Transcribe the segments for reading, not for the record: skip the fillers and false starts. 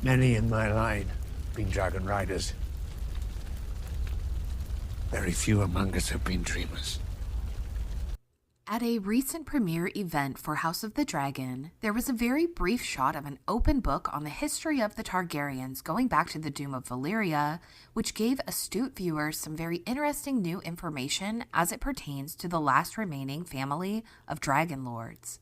Many in my line have been dragon riders. Very few among us have been dreamers. At a recent premiere event for House of the Dragon, there was a very brief shot of an open book on the history of the Targaryens going back to the Doom of Valyria, which gave astute viewers some very interesting new information as it pertains to the last remaining family of Dragon Lords.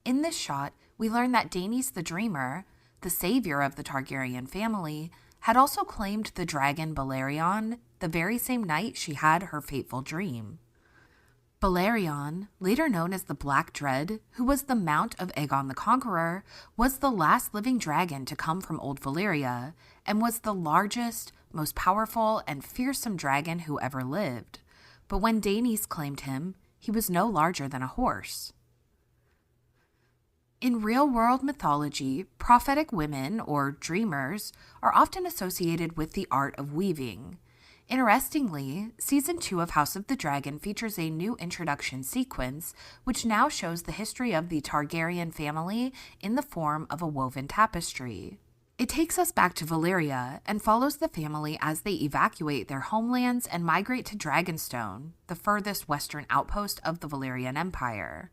In this shot, we learn that Daenys the Dreamer, the savior of the Targaryen family, had also claimed the dragon Balerion the very same night she had her fateful dream. Balerion, later known as the Black Dread, who was the mount of Aegon the Conqueror, was the last living dragon to come from Old Valyria, and was the largest, most powerful, and fearsome dragon who ever lived. But when Daenys claimed him, he was no larger than a horse. In real-world mythology, prophetic women, or dreamers, are often associated with the art of weaving. Interestingly, Season 2 of House of the Dragon features a new introduction sequence, which now shows the history of the Targaryen family in the form of a woven tapestry. It takes us back to Valyria and follows the family as they evacuate their homelands and migrate to Dragonstone, the furthest western outpost of the Valyrian Empire.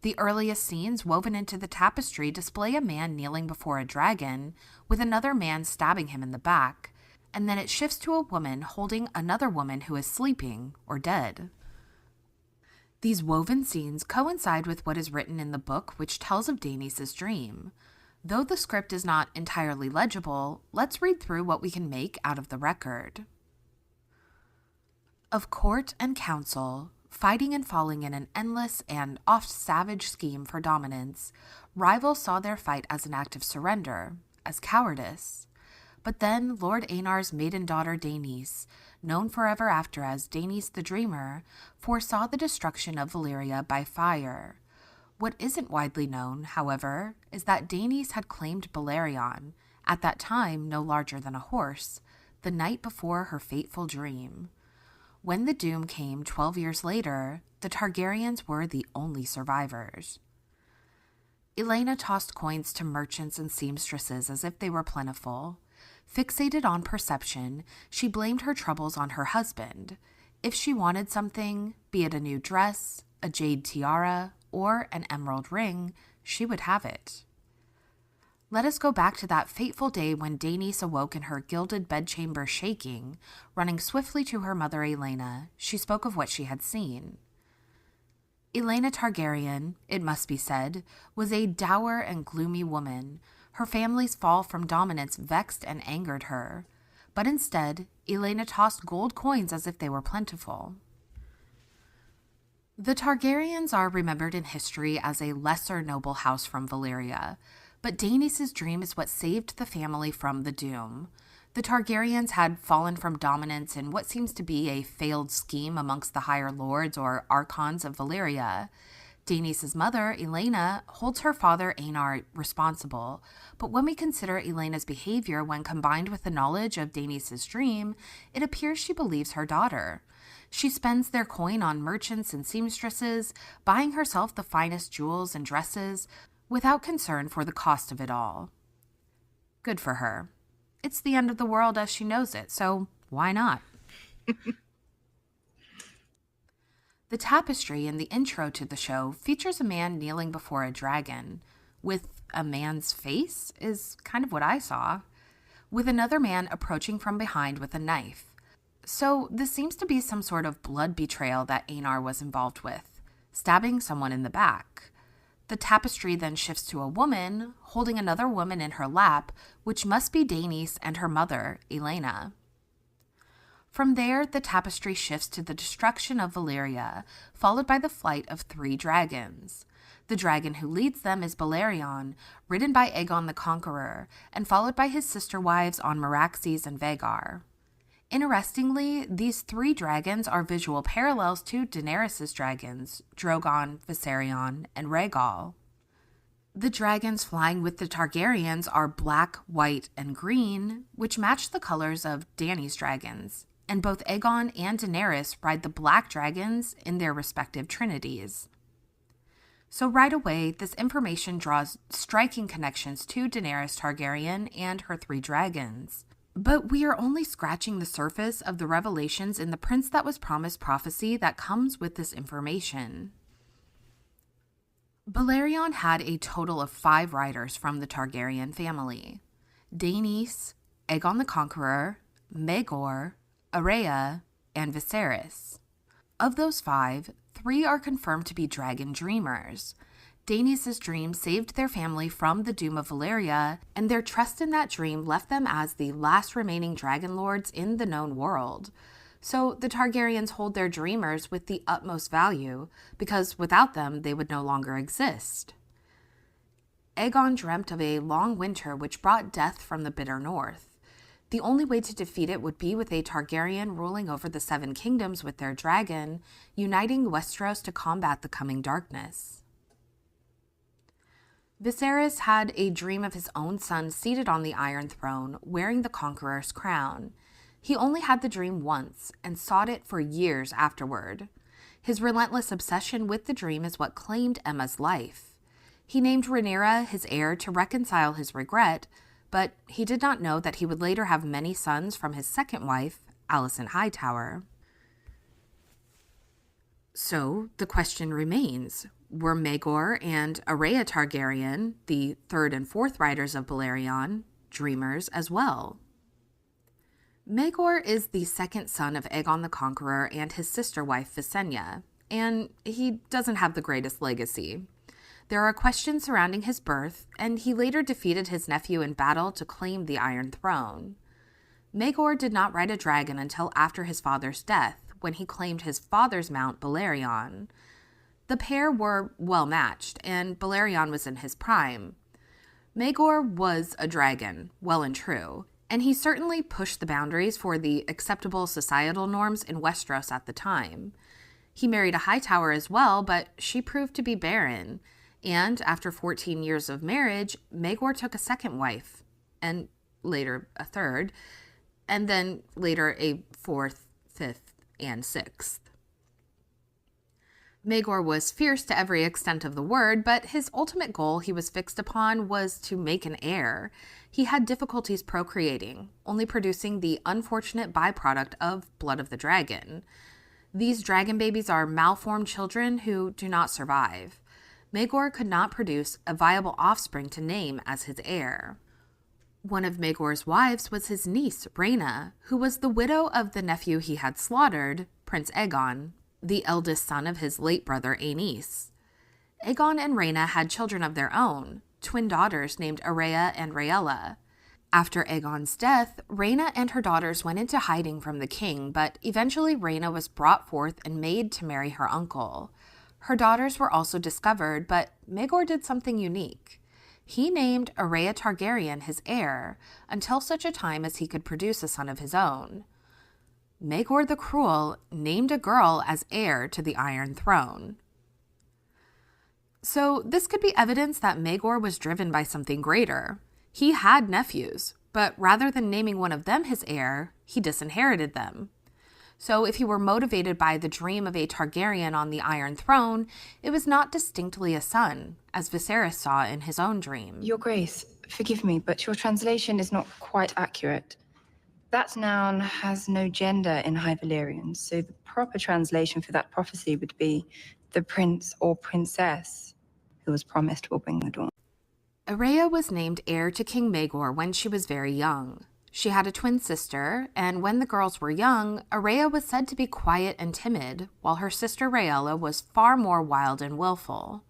The earliest scenes woven into the tapestry display a man kneeling before a dragon, with another man stabbing him in the back, and then it shifts to a woman holding another woman who is sleeping or dead. These woven scenes coincide with what is written in the book which tells of Daenys' dream. Though the script is not entirely legible, let's read through what we can make out of the record. Of court and council, fighting and falling in an endless and oft savage scheme for dominance, rivals saw their fight as an act of surrender, as cowardice. But then Lord Aenar's maiden daughter Daenys, known forever after as Daenys the Dreamer, foresaw the destruction of Valyria by fire. What isn't widely known, however, is that Daenys had claimed Balerion, at that time no larger than a horse, the night before her fateful dream. When the doom came 12 years later, the Targaryens were the only survivors. Elaena tossed coins to merchants and seamstresses as if they were plentiful. Fixated on perception, she blamed her troubles on her husband. If she wanted something, be it a new dress, a jade tiara, or an emerald ring, she would have it. Let us go back to that fateful day when Daenys awoke in her gilded bedchamber shaking. Running swiftly to her mother Elaena, she spoke of what she had seen. Elaena Targaryen, it must be said, was a dour and gloomy woman. Her family's fall from dominance vexed and angered her, but instead, Elaena tossed gold coins as if they were plentiful. The Targaryens are remembered in history as a lesser noble house from Valyria, but Daenys' dream is what saved the family from the doom. The Targaryens had fallen from dominance in what seems to be a failed scheme amongst the higher lords or archons of Valyria. Daenys' mother, Elaena, holds her father Aenar responsible, but when we consider Elaena's behavior when combined with the knowledge of Daenys' dream, it appears she believes her daughter. She spends their coin on merchants and seamstresses, buying herself the finest jewels and dresses, without concern for the cost of it all. Good for her. It's the end of the world as she knows it, so why not? The tapestry in the intro to the show features a man kneeling before a dragon, with a man's face, is kind of what I saw, with another man approaching from behind with a knife. So this seems to be some sort of blood betrayal that Aenar was involved with, stabbing someone in the back. The tapestry then shifts to a woman, holding another woman in her lap, which must be Daenys and her mother, Elaena. From there, the tapestry shifts to the destruction of Valyria, followed by the flight of 3 dragons. The dragon who leads them is Balerion, ridden by Aegon the Conqueror, and followed by his sister wives on Meraxes and Vhagar. Interestingly, these 3 dragons are visual parallels to Daenerys' dragons, Drogon, Viserion, and Rhaegal. The dragons flying with the Targaryens are black, white, and green, which match the colors of Dany's dragons, and both Aegon and Daenerys ride the black dragons in their respective trinities. So right away, this information draws striking connections to Daenerys Targaryen and her 3 dragons. But we are only scratching the surface of the revelations in the Prince That Was Promised prophecy that comes with this information. Balerion had a total of 5 riders from the Targaryen family: Daenys, Aegon the Conqueror, Maegor, Aerea, and Viserys. Of those 5, 3 are confirmed to be dragon dreamers. Daenys' dream saved their family from the doom of Valyria, and their trust in that dream left them as the last remaining dragon lords in the known world. So the Targaryens hold their dreamers with the utmost value, because without them they would no longer exist. Aegon dreamt of a long winter which brought death from the bitter north. The only way to defeat it would be with a Targaryen ruling over the 7 kingdoms with their dragon, uniting Westeros to combat the coming darkness. Viserys had a dream of his own son seated on the Iron Throne, wearing the Conqueror's crown. He only had the dream once, and sought it for years afterward. His relentless obsession with the dream is what claimed Aemma's life. He named Rhaenyra his heir to reconcile his regret, but he did not know that he would later have many sons from his second wife, Alicent Hightower. So the question remains, were Maegor and Aerea Targaryen, the 3rd and 4th riders of Balerion, dreamers as well? Maegor is the second son of Aegon the Conqueror and his sister wife Visenya, and he doesn't have the greatest legacy. There are questions surrounding his birth, and he later defeated his nephew in battle to claim the Iron Throne. Maegor did not ride a dragon until after his father's death, when he claimed his father's mount Balerion. The pair were well matched, and Balerion was in his prime. Maegor was a dragon, well and true, and he certainly pushed the boundaries for the acceptable societal norms in Westeros at the time. He married a Hightower as well, but she proved to be barren. And after 14 years of marriage, Maegor took a second wife, and later a third, and then later a 4th, 5th, and 6th. Maegor was fierce to every extent of the word, but his ultimate goal he was fixed upon was to make an heir. He had difficulties procreating, only producing the unfortunate byproduct of blood of the dragon. These dragon babies are malformed children who do not survive. Maegor could not produce a viable offspring to name as his heir. One of Maegor's wives was his niece, Rhaena, who was the widow of the nephew he had slaughtered, Prince Aegon, the eldest son of his late brother Aenys. Aegon and Rhaena had children of their own, twin daughters named Aerea and Rhaella. After Aegon's death, Rhaena and her daughters went into hiding from the king, but eventually Rhaena was brought forth and made to marry her uncle. Her daughters were also discovered, but Maegor did something unique. He named Aerea Targaryen his heir, until such a time as he could produce a son of his own. Maegor the Cruel named a girl as heir to the Iron Throne. So this could be evidence that Maegor was driven by something greater. He had nephews, but rather than naming one of them his heir, he disinherited them. So if he were motivated by the dream of a Targaryen on the Iron Throne, it was not distinctly a son, as Viserys saw in his own dream. Your Grace, forgive me, but your translation is not quite accurate. That noun has no gender in High Valyrian, so the proper translation for that prophecy would be the prince or princess who was promised will bring the dawn. Aerea was named heir to King Maegor when she was very young. She had a twin sister, and when the girls were young, Aerea was said to be quiet and timid, while her sister Rhaella was far more wild and willful.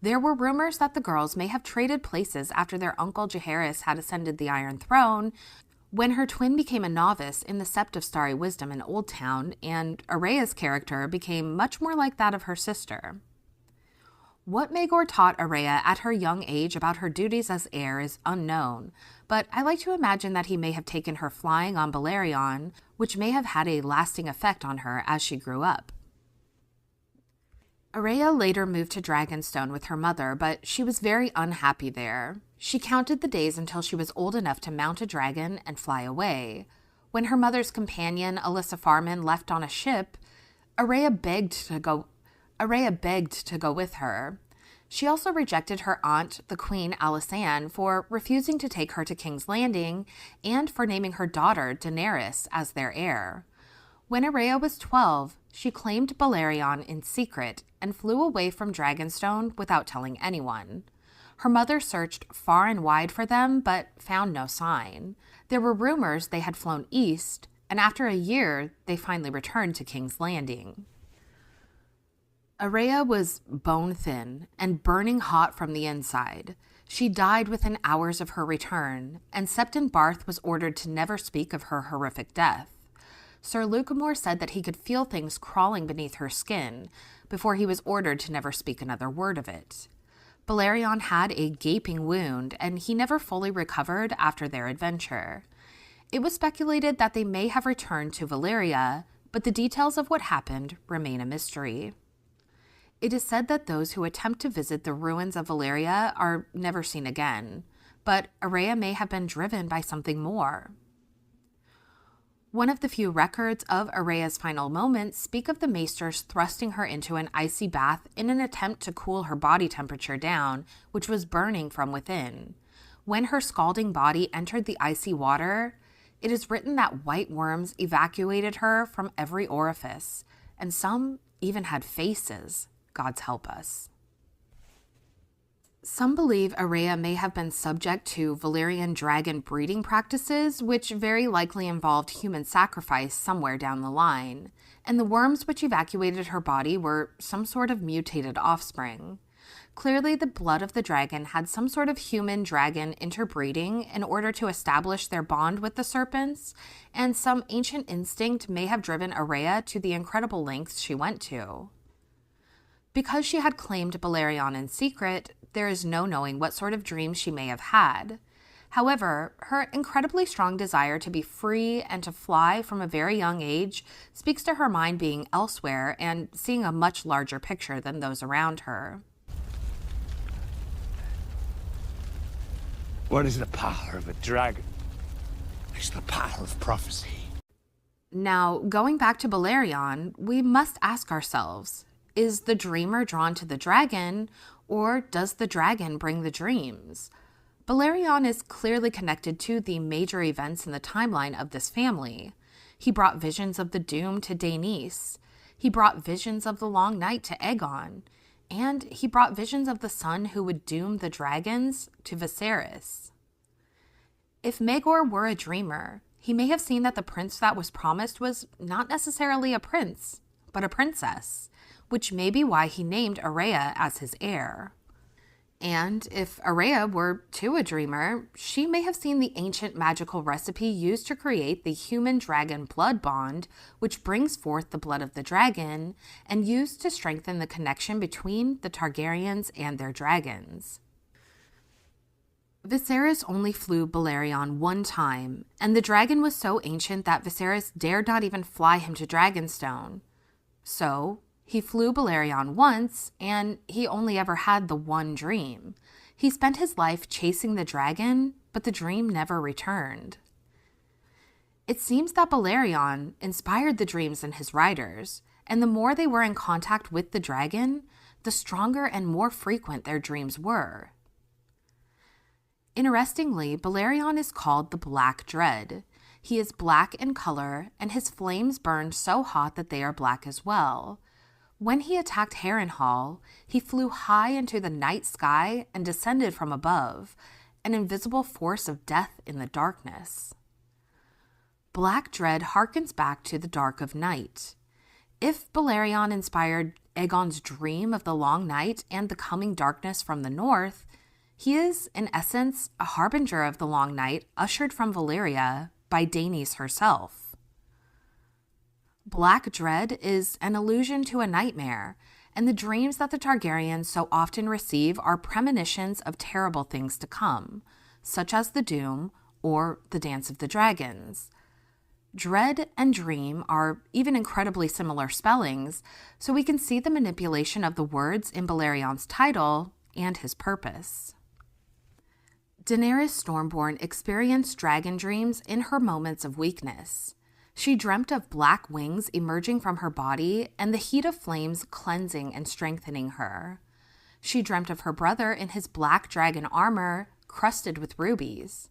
There were rumors that the girls may have traded places after their uncle Jaehaerys had ascended the Iron Throne, when her twin became a novice in the Sept of Starry Wisdom in Old Town, and Aerea's character became much more like that of her sister. What Maegor taught Aerea at her young age about her duties as heir is unknown, but I like to imagine that he may have taken her flying on Balerion, which may have had a lasting effect on her as she grew up. Aerea later moved to Dragonstone with her mother, but she was very unhappy there. She counted the days until she was old enough to mount a dragon and fly away. When her mother's companion, Alyssa Farman, left on a ship, Aerea begged to go with her. She also rejected her aunt, the Queen Alysanne, for refusing to take her to King's Landing and for naming her daughter, Daenerys, as their heir. When Aerea was 12, she claimed Balerion in secret and flew away from Dragonstone without telling anyone. Her mother searched far and wide for them, but found no sign. There were rumors they had flown east, and after a year, they finally returned to King's Landing. Aerea was bone-thin and burning hot from the inside. She died within hours of her return, and Septon Barth was ordered to never speak of her horrific death. Sir Lucamore said that he could feel things crawling beneath her skin before he was ordered to never speak another word of it. Balerion had a gaping wound, and he never fully recovered after their adventure. It was speculated that they may have returned to Valyria, but the details of what happened remain a mystery. It is said that those who attempt to visit the ruins of Valyria are never seen again, but Aerea may have been driven by something more. One of the few records of Aerea's final moments speak of the maesters thrusting her into an icy bath in an attempt to cool her body temperature down, which was burning from within. When her scalding body entered the icy water, it is written that white worms evacuated her from every orifice, and some even had faces. Gods help us. Some believe Aerea may have been subject to Valyrian dragon breeding practices, which very likely involved human sacrifice somewhere down the line, and the worms which evacuated her body were some sort of mutated offspring. Clearly, the blood of the dragon had some sort of human-dragon interbreeding in order to establish their bond with the serpents, and some ancient instinct may have driven Aerea to the incredible lengths she went to. Because she had claimed Balerion in secret, there is no knowing what sort of dreams she may have had. However, her incredibly strong desire to be free and to fly from a very young age speaks to her mind being elsewhere and seeing a much larger picture than those around her. What is the power of a dragon? It's the power of prophecy. Now, going back to Balerion, we must ask ourselves, is the dreamer drawn to the dragon, or does the dragon bring the dreams? Balerion is clearly connected to the major events in the timeline of this family. He brought visions of the doom to Daenys. He brought visions of the long night to Aegon. And he brought visions of the son who would doom the dragons to Viserys. If Maegor were a dreamer, he may have seen that the prince that was promised was not necessarily a prince, but a princess, which may be why he named Aerea as his heir. And if Aerea were too a dreamer, she may have seen the ancient magical recipe used to create the human-dragon blood bond, which brings forth the blood of the dragon, and used to strengthen the connection between the Targaryens and their dragons. Viserys only flew Balerion one time, and the dragon was so ancient that Viserys dared not even fly him to Dragonstone. So, he flew Balerion once, and he only ever had the one dream. He spent his life chasing the dragon, but the dream never returned. It seems that Balerion inspired the dreams in his riders, and the more they were in contact with the dragon, the stronger and more frequent their dreams were. Interestingly, Balerion is called the Black Dread. He is black in color, and his flames burn so hot that they are black as well. When he attacked Harrenhal, he flew high into the night sky and descended from above, an invisible force of death in the darkness. Black Dread harkens back to the dark of night. If Balerion inspired Aegon's dream of the long night and the coming darkness from the north, he is, in essence, a harbinger of the long night ushered from Valyria by Daenys herself. Black Dread is an allusion to a nightmare, and the dreams that the Targaryens so often receive are premonitions of terrible things to come, such as the Doom or the Dance of the Dragons. Dread and dream are even incredibly similar spellings, so we can see the manipulation of the words in Balerion's title and his purpose. Daenerys Stormborn experienced dragon dreams in her moments of weakness. She dreamt of black wings emerging from her body and the heat of flames cleansing and strengthening her. She dreamt of her brother in his black dragon armor, crusted with rubies.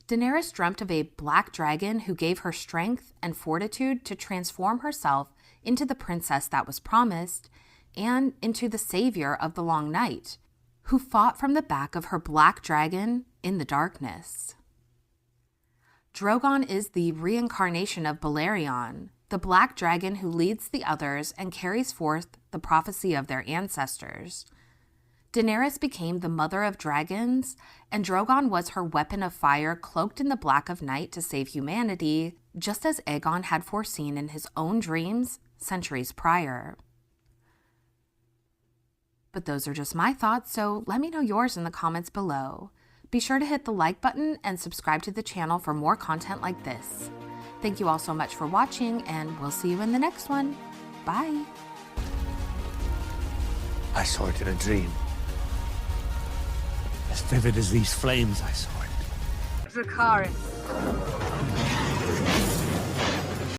Daenerys dreamt of a black dragon who gave her strength and fortitude to transform herself into the princess that was promised, and into the savior of the Long Night, who fought from the back of her black dragon in the darkness. Drogon is the reincarnation of Balerion, the black dragon who leads the others and carries forth the prophecy of their ancestors. Daenerys became the mother of dragons, and Drogon was her weapon of fire cloaked in the black of night to save humanity, just as Aegon had foreseen in his own dreams centuries prior. But those are just my thoughts, so let me know yours in the comments below. Be sure to hit the like button and subscribe to the channel for more content like this. Thank you all so much for watching, and we'll see you in the next one. Bye! I saw it in a dream. As vivid as these flames, I saw it. Dracarys.